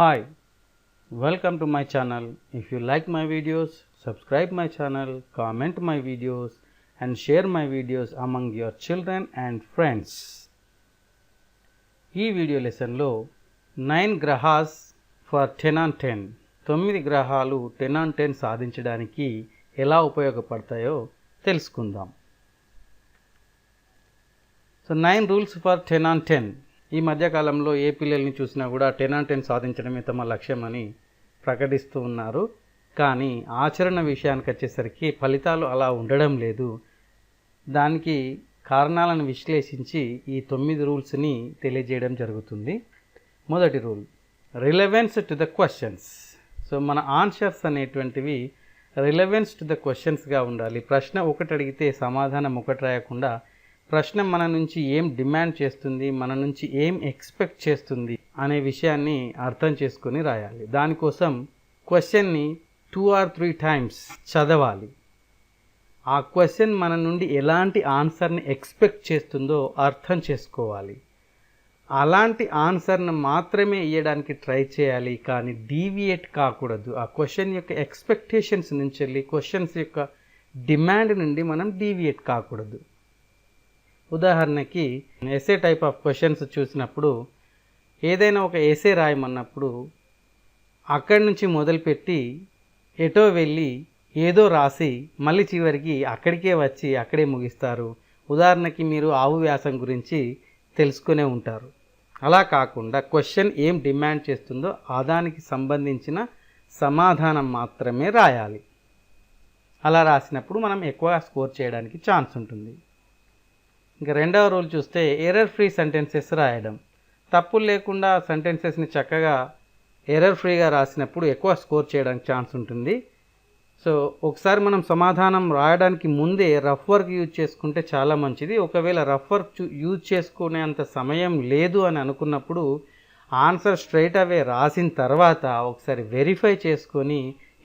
Hi, welcome to my channel. If you like my videos, subscribe my channel, comment my videos and share my videos among your children and friends. ఈ video లెసన్లో 9 గ్రహాస్ for 10 on 10 9 గ్రహాలు 10 on 10 సాధించడానికి ఎలా ఉపయోగపడతాయో తెలుసుకుందాం. So 9 rules for 10 on 10. ఈ మధ్యకాలంలో ఏ పిల్లల్ని చూసినా కూడా 10 on 10 సాధించడమే తమ లక్ష్యం అని ప్రకటిస్తూ ఉన్నారు. కానీ ఆచరణ విషయానికి వచ్చేసరికి ఫలితాలు అలా ఉండడం లేదు. దానికి కారణాలను విశ్లేషించి ఈ 9 రూల్స్ని తెలియజేయడం జరుగుతుంది. మొదటి rule, relevance to the questions. So మన ఆన్సర్స్ అనేటువంటివి రిలవెన్స్ టు ద క్వశ్చన్స్గా ఉండాలి. ప్రశ్న ఒకటి అడిగితే సమాధానం ఒకటి రాయకుండా ప్రశ్న మన నుంచి ఏం డిమాండ్ చేస్తుంది, మన నుంచి ఏం ఎక్స్పెక్ట్ చేస్తుంది అనే విషయాన్ని అర్థం చేసుకొని రాయాలి. దానికోసం క్వశ్చన్ని 2 or 3 times చదవాలి. ఆ క్వశ్చన్ మన నుండి ఎలాంటి ఆన్సర్ని ఎక్స్పెక్ట్ చేస్తుందో అర్థం చేసుకోవాలి. అలాంటి ఆన్సర్ను మాత్రమే ఇవ్వడానికి ట్రై చేయాలి, కానీ డీవియేట్ కాకూడదు. ఆ క్వశ్చన్ యొక్క ఎక్స్పెక్టేషన్స్ నుంచి వెళ్ళి క్వశ్చన్స్ యొక్క డిమాండ్ నుండి మనం డీవియేట్ కాకూడదు. ఉదాహరణకి ఎస్ఏ టైప్ ఆఫ్ క్వశ్చన్స్ చూసినప్పుడు ఏదైనా ఒక ఎస్ఏ రాయమన్నప్పుడు అక్కడి నుంచి మొదలుపెట్టి ఎటో వెళ్ళి ఏదో రాసి మళ్ళీ చివరికి అక్కడికే వచ్చి అక్కడే ముగిస్తారు. ఉదాహరణకి మీరు ఆవు వ్యాసం గురించి తెలుసుకునే ఉంటారు. అలా కాకుండా క్వశ్చన్ ఏం డిమాండ్ చేస్తుందో దానికి సంబంధించిన సమాధానం మాత్రమే రాయాలి. అలా రాసినప్పుడు మనం ఎక్కువ స్కోర్ చేయడానికి ఛాన్స్ ఉంటుంది. ఇంకా రెండవ రూల్ చూస్తే ఎర్రర్ ఫ్రీ సెంటెన్సెస్ రాయడం. తప్పులు లేకుండా సెంటెన్సెస్ని చక్కగా ఎర్రర్ ఫ్రీగా రాసినప్పుడు ఎక్కువ స్కోర్ చేయడానికి ఛాన్స్ ఉంటుంది. సో ఒకసారి మనం సమాధానం రాయడానికి ముందే రఫ్ వర్క్ యూజ్ చేసుకుంటే చాలా మంచిది. ఒకవేళ రఫ్ వర్క్ యూజ్ చేసుకునేంత సమయం లేదు అని అనుకున్నప్పుడు ఆన్సర్ స్ట్రైట్ అవే రాసిన తర్వాత ఒకసారి వెరిఫై చేసుకొని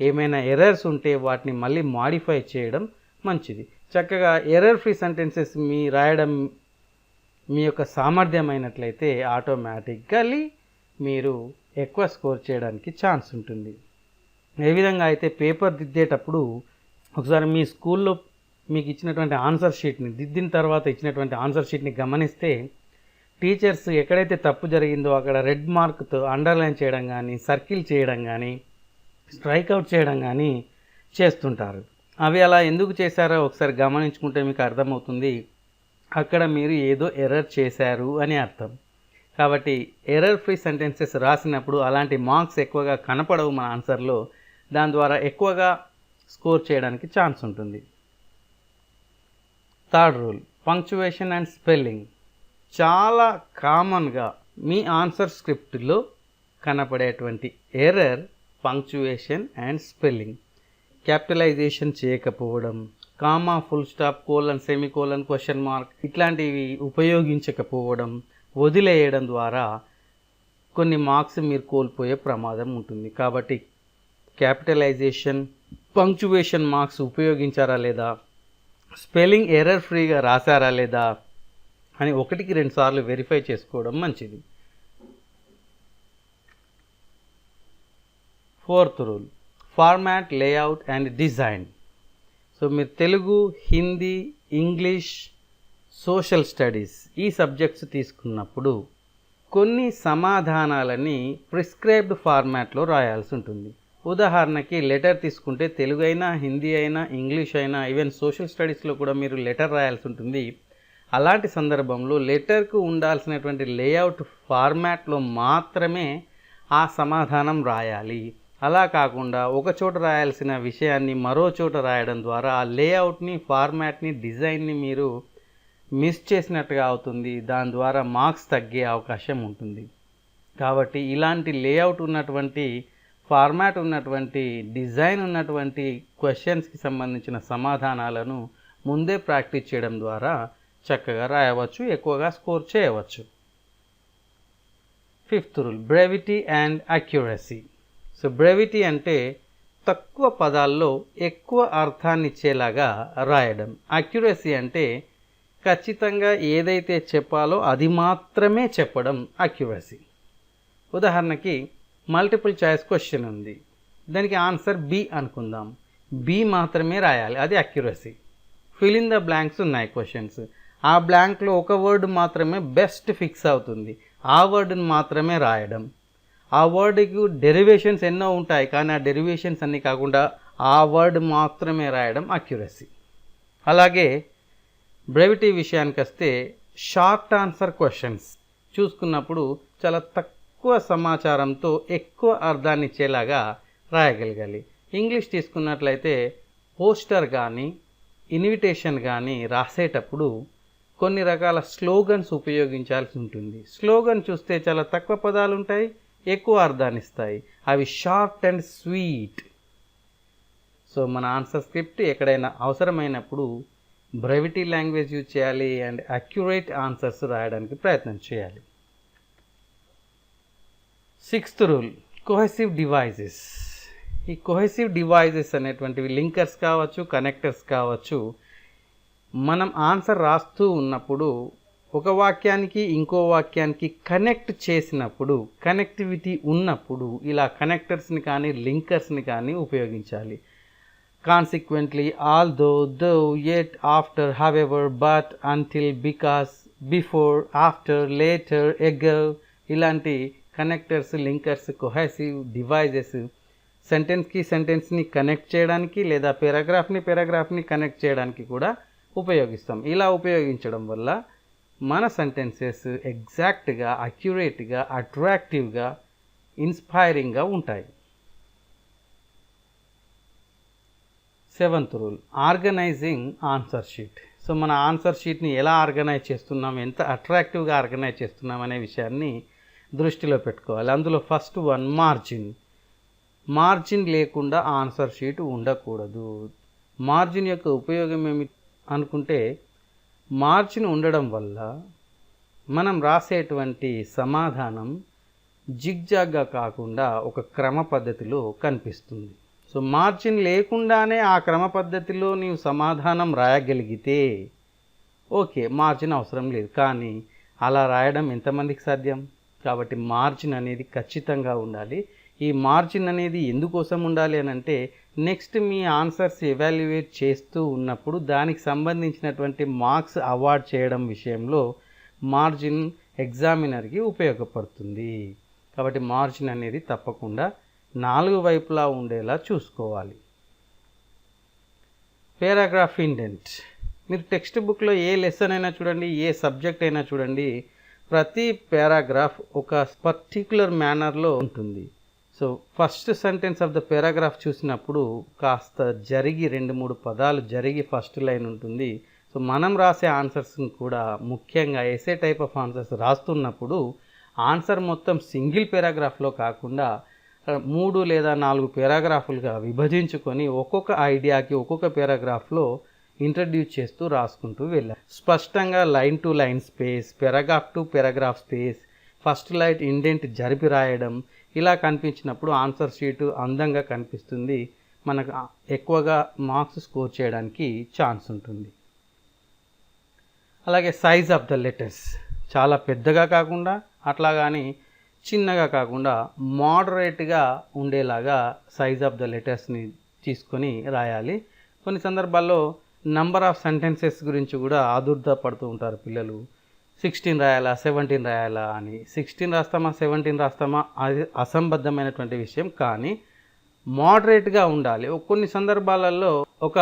ఏమైనా ఎర్రర్స్ ఉంటే వాటిని మళ్ళీ మాడిఫై చేయడం మంచిది. చక్కగా ఎర్రర్ ఫ్రీ సెంటెన్సెస్ రాయడం మీ యొక్క సామర్థ్యం అయినట్లయితే ఆటోమేటిక్గా మీరు ఎక్కువ స్కోర్ చేయడానికి ఛాన్స్ ఉంటుంది. ఏ విధంగా అయితే పేపర్ దిద్దేటప్పుడు ఒకసారి మీ స్కూల్లో మీకు ఇచ్చినటువంటి ఆన్సర్ షీట్ని దిద్దిన తర్వాత ఇచ్చినటువంటి ఆన్సర్ షీట్ని గమనిస్తే టీచర్స్ ఎక్కడైతే తప్పు జరిగిందో అక్కడ రెడ్ మార్క్తో అండర్లైన్ చేయడం కానీ, సర్కిల్ చేయడం కానీ, స్ట్రైక్అవుట్ చేయడం కానీ చేస్తుంటారు. అవి అలా ఎందుకు చేశారో ఒకసారి గమనించుకుంటే మీకు అర్థమవుతుంది. అక్కడ మీరు ఏదో ఎర్రర్ చేశారు అని అర్థం. కాబట్టి ఎర్రర్ ఫ్రీ సెంటెన్సెస్ రాసినప్పుడు అలాంటి మార్క్స్ ఎక్కువగా కనపడవు మన ఆన్సర్లో. దాని ద్వారా ఎక్కువగా స్కోర్ చేయడానికి ఛాన్స్ ఉంటుంది. Third rule, punctuation and spelling. చాలా కామన్గా మీ ఆన్సర్ స్క్రిప్ట్లో కనపడేటువంటి error punctuation and spelling. Capitalisation చేయకపోవడం, comma, full stop, colon, semicolon, question mark ఇట్లాంటివి ఉపయోగించకపోవడం, వదిలేయడం ద్వారా కొన్ని మార్క్స్ మీరు కోల్పోయే ప్రమాదం ఉంటుంది. కాబట్టి క్యాపిటలైజేషన్, పంక్చువేషన్ మార్క్స్ ఉపయోగించారా లేదా, స్పెల్లింగ్ ఎర్రర్ ఫ్రీగా రాశారా లేదా అని 1-2 సార్లు వెరిఫై చేసుకోవడం మంచిది. Fourth rule, format, layout and design. So మీరు Telugu, Hindi, English, social studies ఈ సబ్జెక్ట్స్ తీసుకున్నప్పుడు కొన్ని సమాధానాలని ప్రిస్క్రైబ్డ్ ఫార్మాట్లో రాయాల్సి ఉంటుంది. ఉదాహరణకి లెటర్ తీసుకుంటే తెలుగు అయినా, హిందీ అయినా, ఇంగ్లీష్ అయినా, ఈవెన్ సోషల్ స్టడీస్లో కూడా మీరు లెటర్ రాయాల్సి ఉంటుంది. అలాంటి సందర్భంలో లెటర్కు ఉండాల్సినటువంటి లేఅవుట్ ఫార్మాట్లో మాత్రమే ఆ సమాధానం రాయాలి. అలా కాకుండా ఒక చోట రాయాల్సిన విషయాన్ని మరో చోట రాయడం ద్వారా ఆ లేఅవుట్ని, ఫార్మాట్ని, డిజైన్ని మీరు మిస్ చేసినట్టుగా అవుతుంది. దాని ద్వారా మార్క్స్ తగ్గే అవకాశం ఉంటుంది. కాబట్టి ఇలాంటి లేఅవుట్ ఉన్నటువంటి, ఫార్మాట్ ఉన్నటువంటి, డిజైన్ ఉన్నటువంటి క్వశ్చన్స్కి సంబంధించిన సమాధానాలను ముందే ప్రాక్టీస్ చేయడం ద్వారా చక్కగా రాయవచ్చు, ఎక్కువగా స్కోర్ చేయవచ్చు. Fifth rule, brevity and accuracy. So brevity అంటే తక్కువ పదాల్లో ఎక్కువ అర్థాన్ని ఇచ్చేలాగా రాయడం. అక్యురసీ అంటే ఖచ్చితంగా ఏదైతే చెప్పాలో అది మాత్రమే చెప్పడం అక్యురసీ. ఉదాహరణకి మల్టిపుల్ చాయిస్ క్వశ్చన్ ఉంది, దానికి ఆన్సర్ బి అనుకుందాం, బి మాత్రమే రాయాలి, అది accuracy. Fill in the blanks ఉన్నాయి క్వశ్చన్స్, ఆ బ్లాంక్లో ఒక వర్డ్ మాత్రమే బెస్ట్ ఫిక్స్ అవుతుంది, ఆ వర్డ్ని మాత్రమే రాయడం. ఆ వర్డ్కి డెరివేషన్స్ ఎన్నో ఉంటాయి, కానీ ఆ డెరివేషన్స్ అన్నీ కాకుండా ఆ వర్డ్ మాత్రమే రాయడం అక్యురసీ. అలాగే బ్రెవిటీ విషయానికి వస్తే షార్ట్ ఆన్సర్ క్వశ్చన్స్ చూసుకున్నప్పుడు చాలా తక్కువ సమాచారంతో ఎక్కువ అర్థాన్ని ఇచ్చేలాగా రాయగలగాలి. ఇంగ్లీష్ తీసుకున్నట్లయితే పోస్టర్ కానీ ఇన్విటేషన్ కానీ రాసేటప్పుడు కొన్ని రకాల స్లోగన్స్ ఉపయోగించాల్సి ఉంటుంది. స్లోగన్ చూస్తే చాలా తక్కువ పదాలు ఉంటాయి, ఎక్కువ అర్థాన్ని ఇస్తాయి, అవి షార్ట్ అండ్ స్వీట్. సో మన ఆన్సర్ స్క్రిప్ట్ ఎక్కడైనా అవసరమైనప్పుడు బ్రెవిటీ లాంగ్వేజ్ యూజ్ చేయాలి అండ్ అక్యురేట్ ఆన్సర్స్ రాయడానికి ప్రయత్నం చేయాలి. 6th rule, cohesive devices. ఈ కోహెసివ్ డివైజెస్ అనేటువంటివి లింకర్స్ కావచ్చు, కనెక్టర్స్ కావచ్చు. మనం ఆన్సర్ రాస్తూ ఉన్నప్పుడు ఒక వాక్యానికి ఇంకో వాక్యానికి కనెక్ట్ చేసినప్పుడు, కనెక్టివిటీ ఉన్నప్పుడు ఇలా కనెక్టర్స్ని కానీ లింకర్స్ని కానీ ఉపయోగించాలి. Consequently, although, though, yet, after, however, but, until, because, before, after, later, ago ఇలాంటి కనెక్టర్స్, లింకర్స్, కోహెసివ్ డివైజెస్ సెంటెన్స్కి సెంటెన్స్ని కనెక్ట్ చేయడానికి లేదా పారాగ్రాఫ్ని కనెక్ట్ చేయడానికి కూడా ఉపయోగిస్తాం. ఇలా ఉపయోగించడం వల్ల మన సెంటెన్సెస్ ఎగ్జాక్ట్గా, అక్యురేట్గా, అట్రాక్టివ్గా, ఇన్స్పైరింగ్గా ఉంటాయి. 7th rule, organizing answer sheet. So మన ఆన్సర్ షీట్ని ఎలా ఆర్గనైజ్ చేస్తున్నాం, ఎంత అట్రాక్టివ్గా ఆర్గనైజ్ చేస్తున్నాం అనే విషయాన్ని దృష్టిలో పెట్టుకోవాలి. అందులో ఫస్ట్ వన్ మార్జిన్. మార్జిన్ లేకుండా ఆన్సర్ షీట్ ఉండకూడదు. మార్జిన్ యొక్క ఉపయోగం ఏమి అనుకుంటే, మార్జిన్ ఉండడం వల్ల మనం రాసేటువంటి సమాధానం జిగ్జాగ్గా కాకుండా ఒక క్రమ పద్ధతిలో కనిపిస్తుంది. సో మార్జిన్ లేకుండానే ఆ క్రమ పద్ధతిలో నీవు సమాధానం రాయగలిగితే ఓకే, మార్జిన్ అవసరం లేదు. కానీ అలా రాయడం ఎంతమందికి సాధ్యం? కాబట్టి మార్జిన్ అనేది ఖచ్చితంగా ఉండాలి. ఈ మార్జిన్ అనేది ఎందుకోసం ఉండాలి అని అంటే, నెక్స్ట్ మీ ఆన్సర్స్ ఎవాల్యుయేట్ చేస్తూ ఉన్నప్పుడు దానికి సంబంధించినటువంటి మార్క్స్ అవార్డ్ చేయడం విషయంలో మార్జిన్ ఎగ్జామినర్కి ఉపయోగపడుతుంది. కాబట్టి మార్జిన్ అనేది తప్పకుండా 4 వైపులా ఉండేలా చూసుకోవాలి. Paragraph indent. మీరు టెక్స్ట్ బుక్లో ఏ లెసన్ అయినా చూడండి, ఏ సబ్జెక్ట్ అయినా చూడండి, ప్రతి పారాగ్రాఫ్ ఒక పర్టిక్యులర్ మేనర్లో ఉంటుంది. So first sentence of the paragraph చూసినప్పుడు కాస్త జరిగి 2-3 పదాలు జరిగి ఫస్ట్ లైన్ ఉంటుంది. సో మనం రాసే ఆన్సర్స్ని కూడా ముఖ్యంగా ఎస్ఏ టైప్ ఆఫ్ ఆన్సర్స్ రాస్తున్నప్పుడు ఆన్సర్ మొత్తం సింగిల్ పారాగ్రాఫ్లో కాకుండా 3 లేదా 4 పారాగ్రాఫులుగా విభజించుకొని ఒక్కొక్క ఐడియాకి ఒక్కొక్క పారాగ్రాఫ్లో ఇంట్రడ్యూస్ చేస్తూ రాసుకుంటూ వెళ్ళాలి. స్పష్టంగా line to line space, paragraph to paragraph space, first line indent జరిపి రాయడం, ఇలా కనిపించినప్పుడు ఆన్సర్ షీటు అందంగా కనిపిస్తుంది. మనకు ఎక్కువగా మార్క్స్ స్కోర్ చేయడానికి ఛాన్స్ ఉంటుంది. అలాగే సైజ్ ఆఫ్ ద లెటర్స్, చాలా పెద్దగా కాకుండా అట్లా కానీ చిన్నగా కాకుండా మోడరేట్గా ఉండేలాగా సైజ్ ఆఫ్ ద లెటర్స్ని తీసుకొని రాయాలి. కొన్ని సందర్భాల్లో నంబర్ ఆఫ్ సెంటెన్సెస్ గురించి కూడా ఆదుర్దా పడుతూ ఉంటారు పిల్లలు. 16 రాయాలా, 17 రాయాలా అని. 16 రాస్తామా, 17 రాస్తామా, అది అసంబద్ధమైనటువంటి విషయం. కానీ మోడరేట్గా ఉండాలి. కొన్ని సందర్భాలలో ఒక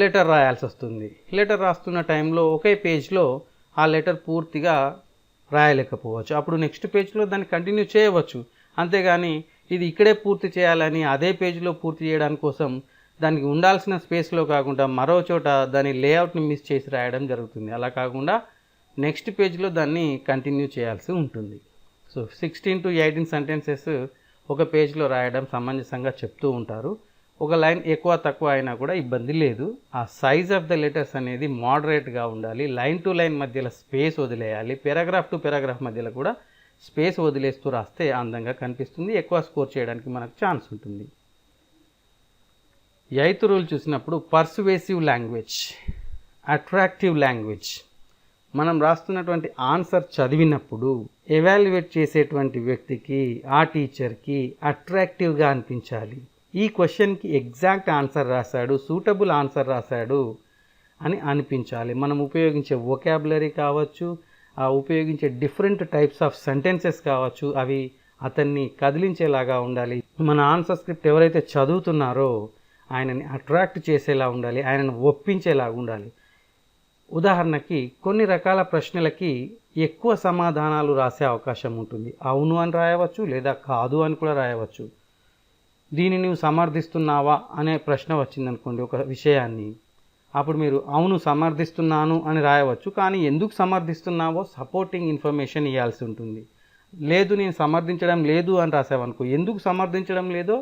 లెటర్ రాయాల్సి వస్తుంది. లెటర్ రాస్తున్న టైంలో ఒకే పేజ్లో ఆ లెటర్ పూర్తిగా రాయలేకపోవచ్చు. అప్పుడు నెక్స్ట్ పేజ్లో దాన్ని కంటిన్యూ చేయవచ్చు. అంతేగాని ఇది ఇక్కడే పూర్తి చేయాలని అదే పేజ్లో పూర్తి చేయడానికి కోసం దానికి ఉండాల్సిన స్పేస్లో కాకుండా మరో చోట దాని లేఅవుట్ని మిస్ చేసి రాయడం జరుగుతుంది. అలా కాకుండా నెక్స్ట్ పేజ్లో దాన్ని కంటిన్యూ చేయాల్సి ఉంటుంది. సో 16 to 18 సెంటెన్సెస్ ఒక పేజ్లో రాయడం సమంజసంగా చెప్తూ ఉంటారు. ఒక లైన్ ఎక్కువ తక్కువ అయినా కూడా ఇబ్బంది లేదు. ఆ సైజ్ ఆఫ్ ద లెటర్స్ అనేది మోడరేట్గా ఉండాలి. లైన్ టు లైన్ మధ్యలో స్పేస్ వదిలేయాలి. పారాగ్రాఫ్ టు పారాగ్రాఫ్ మధ్యలో కూడా స్పేస్ వదిలేస్తూ రాస్తే అందంగా కనిపిస్తుంది. ఎక్కువ స్కోర్ చేయడానికి మనకు ఛాన్స్ ఉంటుంది. 8th రూల్ చూసినప్పుడు పర్సువేసివ్ లాంగ్వేజ్, అట్రాక్టివ్ లాంగ్వేజ్. మనం రాస్తున్నటువంటి ఆన్సర్ చదివినప్పుడు ఎవాల్యుయేట్ చేసేటువంటి వ్యక్తికి, ఆ టీచర్కి అట్రాక్టివ్గా అనిపించాలి. ఈ క్వశ్చన్కి ఎగ్జాక్ట్ ఆన్సర్ రాశాడు, సూటబుల్ ఆన్సర్ రాశాడు అని అనిపించాలి. మనం ఉపయోగించే వొకాబులరీ కావచ్చు, ఉపయోగించే డిఫరెంట్ టైప్స్ ఆఫ్ సెంటెన్సెస్ కావచ్చు, అవి అతన్ని కదిలించేలాగా ఉండాలి. మన ఆన్సర్ స్క్రిప్ట్ ఎవరైతే చదువుతున్నారో ఆయనని అట్రాక్ట్ చేసేలా ఉండాలి, ఆయనను ఒప్పించేలాగా ఉండాలి. ఉదాహరణకి కొన్ని రకాల ప్రశ్నలకి ఎక్కువ సమాధానాలు రాసే అవకాశం ఉంటుంది. అవును అని రాయవచ్చు, లేదా కాదు అని కూడా రాయవచ్చు. దీన్ని నువ్వు సమర్థిస్తున్నావా అనే ప్రశ్న వచ్చిందనుకోండి ఒక విషయాన్ని, అప్పుడు మీరు అవును సమర్థిస్తున్నాను అని రాయవచ్చు. కానీ ఎందుకు సమర్థిస్తున్నావో సపోర్టింగ్ ఇన్ఫర్మేషన్ ఇవ్వాల్సి ఉంటుంది. లేదు నేను సమర్థించడం లేదు అని రాసావనుకో, ఎందుకు సమర్థించడం లేదో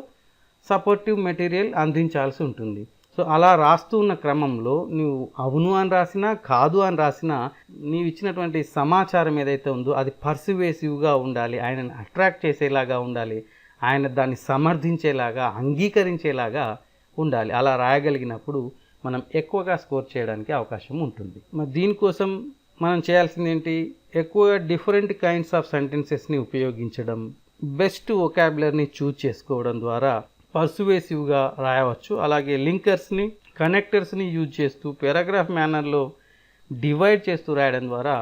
సపోర్టివ్ మెటీరియల్ అందించాల్సి ఉంటుంది. సో అలా రాస్తూ ఉన్న క్రమంలో నువ్వు అవును అని రాసినా, కాదు అని రాసినా, నీవు ఇచ్చినటువంటి సమాచారం ఏదైతే ఉందో అది పర్సువేసివ్గా ఉండాలి, ఆయనను అట్రాక్ట్ చేసేలాగా ఉండాలి, ఆయన దాన్ని సమర్థించేలాగా, అంగీకరించేలాగా ఉండాలి. అలా రాయగలిగినప్పుడు మనం ఎక్కువగా స్కోర్ చేయడానికి అవకాశం ఉంటుంది. మరి దీనికోసం మనం చేయాల్సింది ఏంటి? ఎక్కువ డిఫరెంట్ కైండ్స్ ఆఫ్ సెంటెన్సెస్ని ఉపయోగించడం, బెస్ట్ వొకాబులరీని చూజ్ చేసుకోవడం ద్వారా పర్సువేసివ్గా రాయవచ్చు. అలాగే లింకర్స్ని, కనెక్టర్స్ని యూజ్ చేస్తూ పారాగ్రాఫ్ మేనర్లో డివైడ్ చేస్తూ రాయడం ద్వారా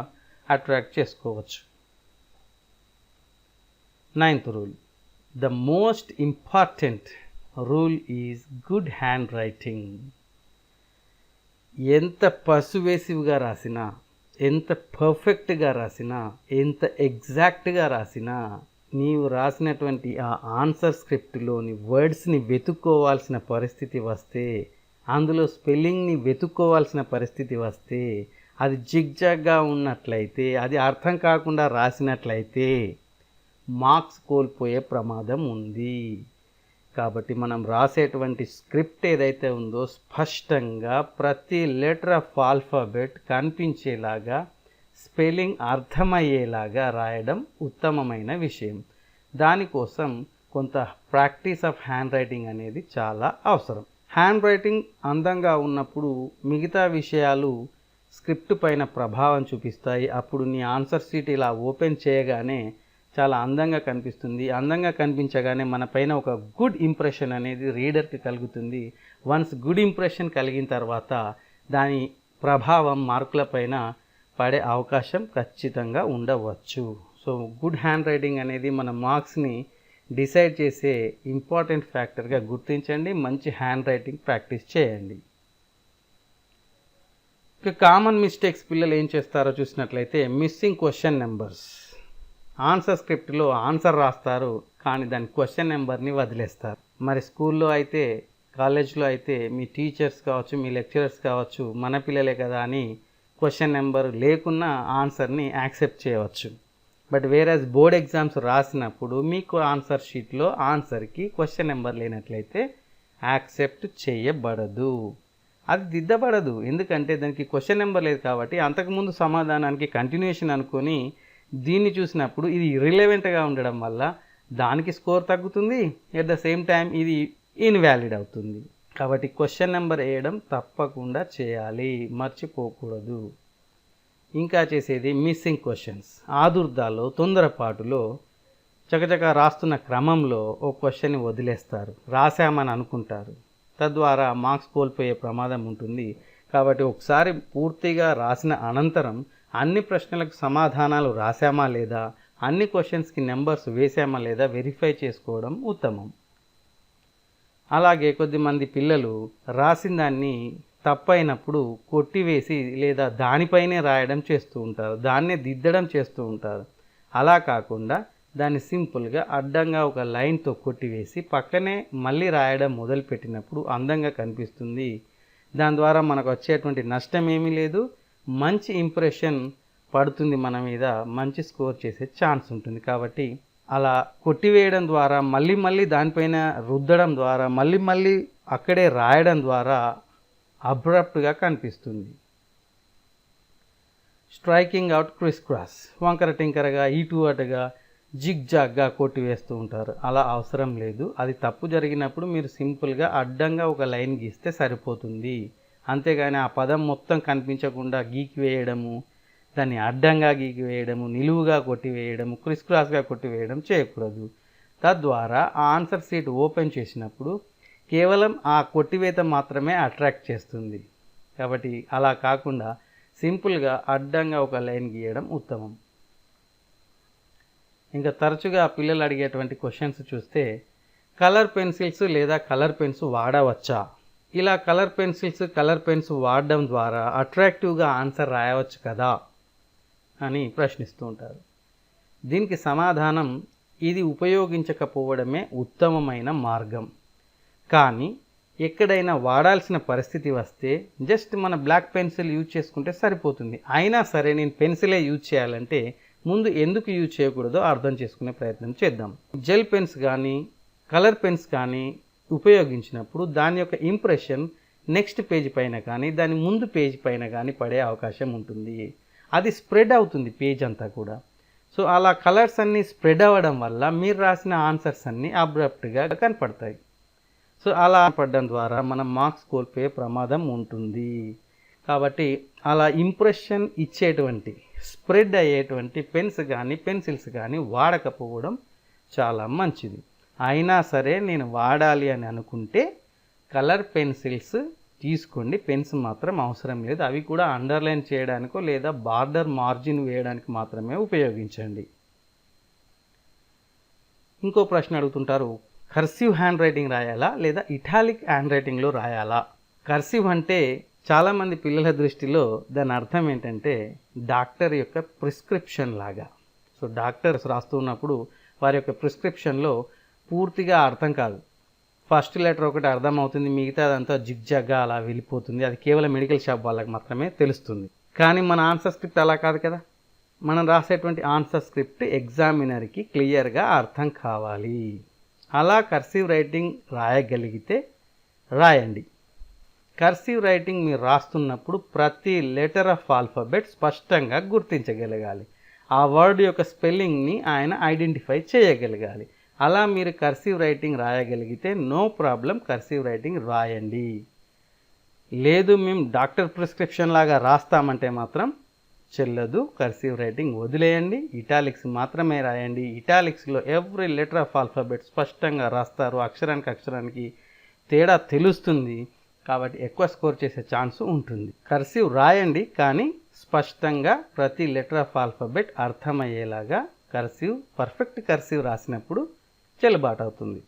అట్రాక్ట్ చేసుకోవచ్చు. 9th rule, the most important rule is good hand writing. ఎంత పర్సువేసివ్గా రాసినా, ఎంత పర్ఫెక్ట్గా రాసినా, ఎంత ఎగ్జాక్ట్గా రాసినా, నీవు రాసినటువంటి ఆ ఆన్సర్ స్క్రిప్ట్లోని వర్డ్స్ని వెతుక్కోవాల్సిన పరిస్థితి వస్తే, అందులో స్పెల్లింగ్ని వెతుక్కోవాల్సిన పరిస్థితి వస్తే, అది జిగ్జాగ్గా ఉన్నట్లయితే, అది అర్థం కాకుండా రాసినట్లయితే మార్క్స్ కోల్పోయే ప్రమాదం ఉంది. కాబట్టి మనం రాసేటువంటి స్క్రిప్ట్ ఏదైతే ఉందో స్పష్టంగా ప్రతి లెటర్ ఆఫ్ ఆల్ఫాబెట్ కనిపించేలాగా, స్పెల్లింగ్ అర్థమయ్యేలాగా రాయడం ఉత్తమమైన విషయం. దానికోసం కొంత ప్రాక్టీస్ ఆఫ్ హ్యాండ్ రైటింగ్ అనేది చాలా అవసరం. హ్యాండ్ రైటింగ్ అందంగా ఉన్నప్పుడు మిగతా విషయాలు స్క్రిప్ట్ పైన ప్రభావం చూపిస్తాయి. అప్పుడు నీ ఆన్సర్ షీట్ ఇలా ఓపెన్ చేయగానే చాలా అందంగా కనిపిస్తుంది. అందంగా కనిపించగానే మన పైన ఒక గుడ్ ఇంప్రెషన్ అనేది రీడర్కి కలుగుతుంది. వన్స్ గుడ్ ఇంప్రెషన్ కలిగిన తర్వాత దాని ప్రభావం మార్కుల పైన పడే అవకాశం ఖచ్చితంగా ఉండవచ్చు. సో గుడ్ హ్యాండ్ రైటింగ్ అనేది మన మార్క్స్ని డిసైడ్ చేసే ఇంపార్టెంట్ ఫ్యాక్టర్గా గుర్తించండి. మంచి హ్యాండ్ రైటింగ్ ప్రాక్టీస్ చేయండి. ఇక కామన్ మిస్టేక్స్ పిల్లలు ఏం చేస్తారో చూసినట్లయితే, మిస్సింగ్ క్వశ్చన్ నెంబర్స్. ఆన్సర్ స్క్రిప్ట్లో ఆన్సర్ రాస్తారు, కానీ దాని క్వశ్చన్ నెంబర్ని వదిలేస్తారు. మరి స్కూల్లో అయితే, కాలేజ్లో అయితే మీ టీచర్స్ కావచ్చు, మీ లెక్చరర్స్ కావచ్చు, మన పిల్లలే కదా అని క్వశ్చన్ నెంబర్ లేకున్నా ఆన్సర్ని యాక్సెప్ట్ చేయవచ్చు. బట్ వేరేస్ బోర్డ్ ఎగ్జామ్స్ రాసినప్పుడు మీకు ఆన్సర్ షీట్లో ఆన్సర్కి క్వశ్చన్ నెంబర్ లేనట్లయితే యాక్సెప్ట్ చేయబడదు, అది దిద్దబడదు. ఎందుకంటే దానికి క్వశ్చన్ నెంబర్ లేదు కాబట్టి అంతకుముందు సమాధానానికి కంటిన్యూషన్ అనుకొని దీన్ని చూసినప్పుడు ఇది ఇర్రిలెవెంట్గా ఉండడం వల్ల దానికి స్కోర్ తగ్గుతుంది. ఎట్ ద సేమ్ టైం ఇది ఇన్వాలిడ్ అవుతుంది. కాబట్టి క్వశ్చన్ నెంబర్ వేయడం తప్పకుండా చేయాలి, మర్చిపోకూడదు. ఇంకా చేసేది మిస్సింగ్ క్వశ్చన్స్. ఆదుర్దాలో, తొందరపాటులో చకచక రాస్తున్న క్రమంలో ఓ క్వశ్చన్ని వదిలేస్తారు, రాశామని అనుకుంటారు. తద్వారా మార్క్స్ కోల్పోయే ప్రమాదం ఉంటుంది. కాబట్టి ఒకసారి పూర్తిగా రాసిన అనంతరం అన్ని ప్రశ్నలకు సమాధానాలు రాశామా లేదా, అన్ని క్వశ్చన్స్కి నెంబర్స్ వేసామా లేదా వెరిఫై చేసుకోవడం ఉత్తమం. అలాగే కొద్దిమంది పిల్లలు రాసిన దాన్ని తప్పైనప్పుడు కొట్టివేసి లేదా దానిపైనే రాయడం చేస్తూ ఉంటారు, దాన్నే దిద్దడం చేస్తూ ఉంటారు. అలా కాకుండా దాన్ని సింపుల్గా అడ్డంగా ఒక లైన్తో కొట్టివేసి పక్కనే మళ్ళీ రాయడం మొదలుపెట్టినప్పుడు అందంగా కనిపిస్తుంది. దాని ద్వారా మనకు వచ్చేటువంటి నష్టం ఏమీ లేదు, మంచి ఇంప్రెషన్ పడుతుంది మన మీద, మంచి స్కోర్ చేసే ఛాన్స్ ఉంటుంది. కాబట్టి అలా కొట్టివేయడం ద్వారా, మళ్ళీ మళ్ళీ దానిపైన రుద్దడం ద్వారా, మళ్ళీ మళ్ళీ అక్కడే రాయడం ద్వారా అబ్రప్ట్గా కనిపిస్తుంది. స్ట్రైకింగ్ అవుట్ క్రిస్ క్రాస్, వంకర టింకరగా, ఇటు అటుగా, జిగ్జాగ్గా కొట్టివేస్తూ ఉంటారు. అలా అవసరం లేదు. అది తప్పు జరిగినప్పుడు మీరు సింపుల్గా అడ్డంగా ఒక లైన్ గీస్తే సరిపోతుంది. అంతేగాని ఆ పదం మొత్తం కనిపించకుండా గీకి వేయడము, దాన్ని అడ్డంగా గీకి వేయడము, నిలువుగా కొట్టివేయడము, క్రిస్ క్రాస్గా కొట్టివేయడం చేయకూడదు. తద్వారా ఆ ఆన్సర్ షీట్ ఓపెన్ చేసినప్పుడు కేవలం ఆ కొట్టివేత మాత్రమే అట్రాక్ట్ చేస్తుంది. కాబట్టి అలా కాకుండా సింపుల్గా అడ్డంగా ఒక లైన్ గీయడం ఉత్తమం. ఇంకా తరచుగా పిల్లలు అడిగేటువంటి క్వశ్చన్స్ చూస్తే కలర్ పెన్సిల్స్ లేదా కలర్ పెన్స్ వాడవచ్చా? ఇలా కలర్ పెన్సిల్స్, కలర్ పెన్స్ వాడడం ద్వారా అట్రాక్టివ్గా ఆన్సర్ రాయవచ్చు కదా అని ప్రశ్నిస్తూ ఉంటారు. దీనికి సమాధానం ఇది ఉపయోగించకపోవడమే ఉత్తమమైన మార్గం. కానీ ఎక్కడైనా వాడాల్సిన పరిస్థితి వస్తే జస్ట్ మన బ్లాక్ పెన్సిల్ యూజ్ చేసుకుంటే సరిపోతుంది. అయినా సరే నేను పెన్సిలే యూజ్ చేయాలంటే ముందు ఎందుకు యూజ్ చేయకూడదో అర్థం చేసుకునే ప్రయత్నం చేద్దాం. జెల్ పెన్స్ కానీ కలర్ పెన్స్ కానీ ఉపయోగించినప్పుడు దాని యొక్క ఇంప్రెషన్ నెక్స్ట్ పేజ్ పైన కానీ దాని ముందు పేజ్ పైన కానీ పడే అవకాశం ఉంటుంది. అది స్ప్రెడ్ అవుతుంది పేజ్ అంతా కూడా. సో అలా కలర్స్ అన్నీ స్ప్రెడ్ అవ్వడం వల్ల మీరు రాసిన ఆన్సర్స్ అన్నీ అబ్రప్ట్గా కనపడతాయి. సో అలా పడడం ద్వారా మనం మార్క్స్ కోల్పోయే ప్రమాదం ఉంటుంది. కాబట్టి అలా ఇంప్రెషన్ ఇచ్చేటువంటి స్ప్రెడ్ అయ్యేటువంటి పెన్స్ కానీ పెన్సిల్స్ కానీ వాడకపోవడం చాలా మంచిది. అయినా సరే నేను వాడాలి అని అనుకుంటే కలర్ పెన్సిల్స్ తీసుకోండి, పెన్స్ మాత్రం అవసరం లేదు. అవి కూడా అండర్లైన్ చేయడానికో లేదా బార్డర్ మార్జిన్ వేయడానికి మాత్రమే ఉపయోగించండి. ఇంకో ప్రశ్న అడుగుతుంటారు, కర్సివ్ హ్యాండ్ రైటింగ్ రాయాలా లేదా ఇటాలిక్ హ్యాండ్ రైటింగ్లో రాయాలా? కర్సివ్ అంటే చాలామంది పిల్లల దృష్టిలో దాని అర్థం ఏంటంటే డాక్టర్ యొక్క ప్రిస్క్రిప్షన్ లాగా. సో డాక్టర్స్ రాస్తున్నప్పుడు వారి యొక్క ప్రిస్క్రిప్షన్లో పూర్తిగా అర్థం కాదు. ఫస్ట్ లెటర్ ఒకటి అర్థమవుతుంది, మిగతా అదంతా జిగ్జాగ్గా అలా వెళ్ళిపోతుంది. అది కేవలం మెడికల్ షాప్ వాళ్ళకి మాత్రమే తెలుస్తుంది. కానీ మన ఆన్సర్ స్క్రిప్ట్ అలా కాదు కదా. మనం రాసేటువంటి ఆన్సర్ స్క్రిప్ట్ ఎగ్జామినర్కి క్లియర్గా అర్థం కావాలి. అలా కర్సివ్ రైటింగ్ రాయగలిగితే రాయండి. కర్సివ్ రైటింగ్ మీరు రాస్తున్నప్పుడు ప్రతి లెటర్ ఆఫ్ ఆల్ఫాబెట్ స్పష్టంగా గుర్తించగలగాలి. ఆ వర్డ్ యొక్క స్పెల్లింగ్ని ఆయన ఐడెంటిఫై చేయగలగాలి. అలా మీరు కర్సివ్ రైటింగ్ రాయగలిగితే నో ప్రాబ్లం, కర్సివ్ రైటింగ్ రాయండి. లేదు మేము డాక్టర్ ప్రిస్క్రిప్షన్ లాగా రాస్తామంటే మాత్రం చెల్లదు, కర్సివ్ రైటింగ్ వదిలేయండి, ఇటాలిక్స్ మాత్రమే రాయండి. ఇటాలిక్స్లో ఎవ్రీ లెటర్ ఆఫ్ ఆల్ఫాబెట్ స్పష్టంగా రాస్తారు, అక్షరానికి అక్షరానికి తేడా తెలుస్తుంది. కాబట్టి ఎక్కువ స్కోర్ చేసే ఛాన్స్ ఉంటుంది. కర్సివ్ రాయండి కానీ స్పష్టంగా ప్రతి లెటర్ ఆఫ్ ఆల్ఫాబెట్ అర్థమయ్యేలాగా కర్సివ్, పర్ఫెక్ట్ కర్సివ్ రాసినప్పుడు చెల్లుబాటు అవుతుంది.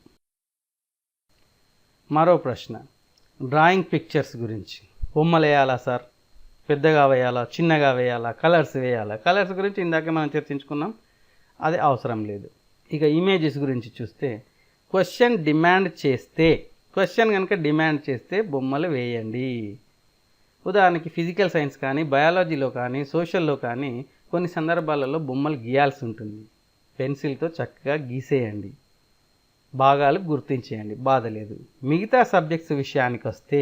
మరో ప్రశ్న, డ్రాయింగ్ పిక్చర్స్ గురించి. బొమ్మలు వేయాలా సార్, పెద్దగా వేయాలా, చిన్నగా వేయాలా, కలర్స్ వేయాలా? కలర్స్ గురించి ఇందాక మనం చర్చించుకున్నాం, అది అవసరం లేదు. ఇక ఇమేజెస్ గురించి చూస్తే క్వశ్చన్ కనుక డిమాండ్ చేస్తే బొమ్మలు వేయండి. ఉదాహరణకి ఫిజికల్ సైన్స్ కానీ బయాలజీలో కానీ సోషల్లో కానీ కొన్ని సందర్భాలలో బొమ్మలు గీయాల్సి ఉంటుంది. పెన్సిల్తో చక్కగా గీసేయండి, భాగాలు గుర్తించేయండి, బాధ లేదు. మిగతా సబ్జెక్ట్స్ విషయానికి వస్తే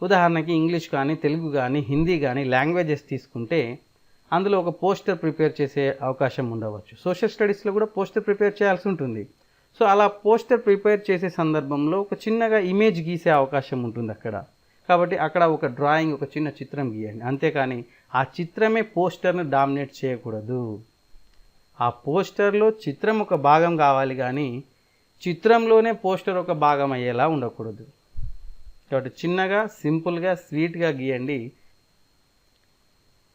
ఉదాహరణకి ఇంగ్లీష్ కానీ తెలుగు కానీ హిందీ కానీ లాంగ్వేజెస్ తీసుకుంటే అందులో ఒక పోస్టర్ ప్రిపేర్ చేసే అవకాశం ఉండవచ్చు. సోషల్ స్టడీస్లో కూడా పోస్టర్ ప్రిపేర్ చేయాల్సి ఉంటుంది. సో అలా పోస్టర్ ప్రిపేర్ చేసే సందర్భంలో ఒక చిన్నగా ఇమేజ్ గీసే అవకాశం ఉంటుంది అక్కడ. కాబట్టి అక్కడ ఒక డ్రాయింగ్, ఒక చిన్న చిత్రం గీయండి. అంతేకాని ఆ చిత్రమే పోస్టర్ను డామినేట్ చేయకూడదు. ఆ పోస్టర్లో చిత్రం ఒక భాగం కావాలి కానీ చిత్రంలోనే పోస్టర్ ఒక భాగం అయ్యేలా ఉండకూడదు. కాబట్టి చిన్నగా, సింపుల్గా, స్వీట్గా గీయండి.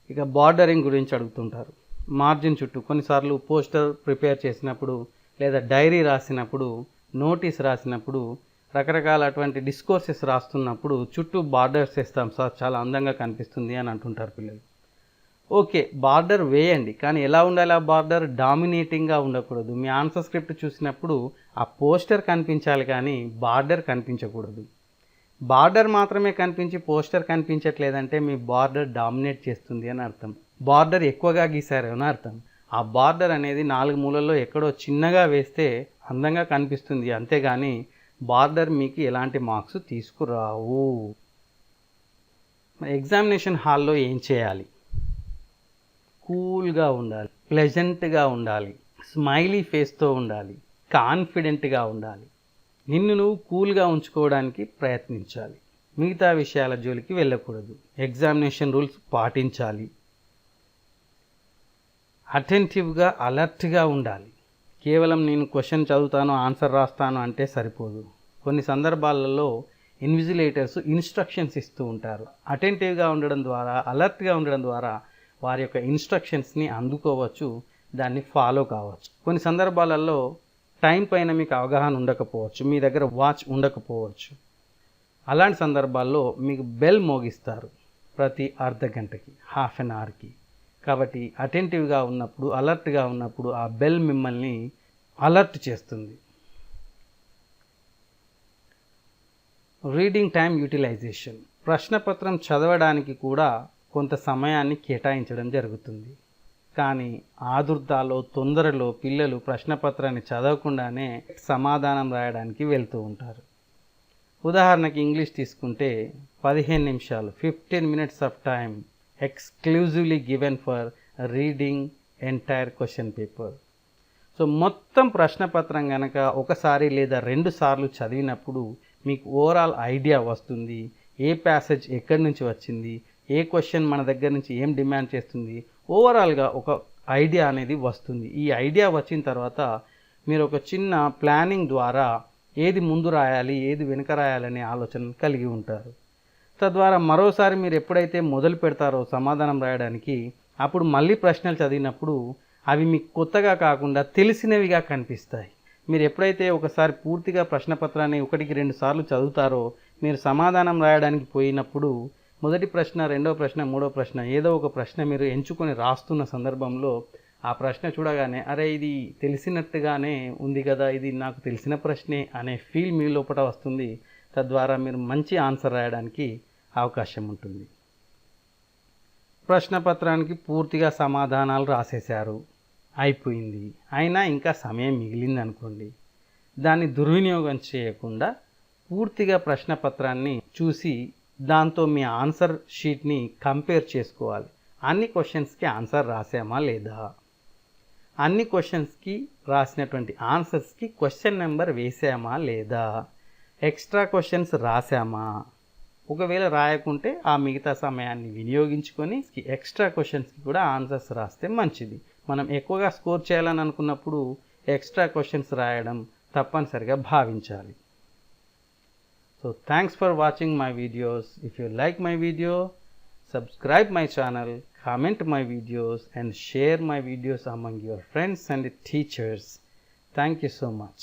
ఇక బార్డరింగ్ గురించి అడుగుతుంటారు. మార్జిన్ చుట్టూ కొన్నిసార్లు పోస్టర్ ప్రిపేర్ చేసినప్పుడు లేదా డైరీ రాసినప్పుడు, నోటీస్ రాసినప్పుడు, రకరకాల అటువంటి డిస్కోర్సెస్ రాస్తున్నప్పుడు చుట్టూ బార్డర్స్ వేస్తాం సార్, చాలా అందంగా కనిపిస్తుంది అని అంటుంటారు పిల్లలు. ఓకే, బార్డర్ వేయండి, కానీ ఎలా ఉండాలి? ఆ బార్డర్ డామినేటింగ్గా ఉండకూడదు. మీ ఆన్సర్ స్క్రిప్ట్ చూసినప్పుడు ఆ పోస్టర్ కనిపించాలి కానీ బార్డర్ కనిపించకూడదు. బార్డర్ మాత్రమే కనిపించి పోస్టర్ కనిపించట్లేదంటే మీ బార్డర్ డామినేట్ చేస్తుంది అని అర్థం. బార్డర్ ఎక్కువగా గీసారని అర్థం. ఆ బార్డర్ అనేది 4 మూలల్లో ఎక్కడో చిన్నగా వేస్తే అందంగా కనిపిస్తుంది, అంతేగాని బార్డర్ మీకు ఎలాంటి మార్క్స్ తీసుకురావు. ఎగ్జామినేషన్ హాల్లో ఏం చేయాలి? కూల్గా ఉండాలి, ప్లెజెంట్గా ఉండాలి, స్మైలీ ఫేస్తో ఉండాలి, కాన్ఫిడెంట్గా ఉండాలి. నిన్ను నువ్వు కూల్గా ఉంచుకోవడానికి ప్రయత్నించాలి. మిగతా విషయాల జోలికి వెళ్ళకూడదు. ఎగ్జామినేషన్ రూల్స్ పాటించాలి. అటెంటివ్గా అలర్ట్గా ఉండాలి. కేవలం నేను క్వశ్చన్ చదువుతాను ఆన్సర్ రాస్తాను అంటే సరిపోదు. కొన్ని సందర్భాలలో ఇన్విజిలేటర్స్ ఇన్స్ట్రక్షన్స్ ఇస్తూ ఉంటారు. అటెంటివ్గా ఉండడం ద్వారా, అలర్ట్గా ఉండడం ద్వారా వారి యొక్క ఇన్స్ట్రక్షన్స్ని అందుకోవచ్చు, దాన్ని ఫాలో కావచ్చు. కొన్ని సందర్భాలలో టైం పైన మీకు అవగాహన ఉండకపోవచ్చు, మీ దగ్గర వాచ్ ఉండకపోవచ్చు. అలాంటి సందర్భాల్లో మీకు బెల్ మోగిస్తారు ప్రతి అర్ధ గంటకి, హాఫ్ అన్ అవర్కి. కాబట్టి అటెంటివ్గా ఉన్నప్పుడు, అలర్ట్గా ఉన్నప్పుడు ఆ బెల్ మిమ్మల్ని అలర్ట్ చేస్తుంది. Reading time utilisation. ప్రశ్నపత్రం చదవడానికి కూడా కొంత సమయాన్ని కేటాయించడం జరుగుతుంది. కానీ ఆదుర్దాలో, తొందరలో పిల్లలు ప్రశ్నపత్రాన్ని చదవకుండానే సమాధానం రాయడానికి వెళ్తూ ఉంటారు. ఉదాహరణకి ఇంగ్లీష్ తీసుకుంటే 15 నిమిషాలు 15 minutes of time exclusively given for reading entire question paper. So మొత్తం ప్రశ్నపత్రం కనుక ఒకసారి లేదా 2 సార్లు చదివినప్పుడు మీకు ఓవరాల్ ఐడియా వస్తుంది. ఏ ప్యాసేజ్ ఎక్కడి నుంచి వచ్చింది, ఏ క్వశ్చన్ మన దగ్గర నుంచి ఏం డిమాండ్ చేస్తుంది, ఓవరాల్గా ఒక ఐడియా అనేది వస్తుంది. ఈ ఐడియా వచ్చిన తర్వాత మీరు ఒక చిన్న ప్లానింగ్ ద్వారా ఏది ముందు రాయాలి, ఏది వెనుక రాయాలనే ఆలోచన కలిగి ఉంటారు. తద్వారా మరోసారి మీరు ఎప్పుడైతే మొదలు పెడతారో సమాధానం రాయడానికి, అప్పుడు మళ్ళీ ప్రశ్నలు చదివినప్పుడు అవి మీకు కొత్తగా కాకుండా తెలిసినవిగా కనిపిస్తాయి. మీరు ఎప్పుడైతే ఒకసారి పూర్తిగా ప్రశ్నపత్రాన్ని 1-2 సార్లు చదువుతారో, మీరు సమాధానం రాయడానికి పోయినప్పుడు మొదటి ప్రశ్న, రెండో ప్రశ్న, మూడో ప్రశ్న ఏదో ఒక ప్రశ్న మీరు ఎంచుకొని రాస్తున్న సందర్భంలో ఆ ప్రశ్న చూడగానే అరే ఇది తెలిసినట్టుగానే ఉంది కదా, ఇది నాకు తెలిసిన ప్రశ్నే అనే ఫీల్ మీ లోపల వస్తుంది. తద్వారా మీరు మంచి ఆన్సర్ రాయడానికి అవకాశం ఉంటుంది. ప్రశ్నపత్రానికి పూర్తిగా సమాధానాలు రాసేశారు, అయిపోయింది, అయినా ఇంకా సమయం మిగిలింది అనుకోండి. దాన్ని దుర్వినియోగం చేయకుండా పూర్తిగా ప్రశ్నపత్రాన్ని చూసి దాంతో మీ ఆన్సర్ షీట్ని కంపేర్ చేసుకోవాలి. అన్ని క్వశ్చన్స్కి ఆన్సర్ రాసామా లేదా, అన్ని క్వశ్చన్స్కి రాసినటువంటి ఆన్సర్స్కి క్వశ్చన్ నెంబర్ వేసామా లేదా, ఎక్స్ట్రా క్వశ్చన్స్ రాసామా. ఒకవేళ రాయకుంటే ఆ మిగతా సమయాన్ని వినియోగించుకొని ఎక్స్ట్రా క్వశ్చన్స్కి కూడా ఆన్సర్స్ రాస్తే మంచిది. మనం ఎక్కువగా స్కోర్ చేయాలని అనుకున్నప్పుడు ఎక్స్ట్రా క్వశ్చన్స్ రాయడం తప్పనిసరిగా భావించాలి. So thanks for watching my videos. If you like my video, subscribe my channel, comment my videos and share my videos among your friends and teachers. Thank you so much.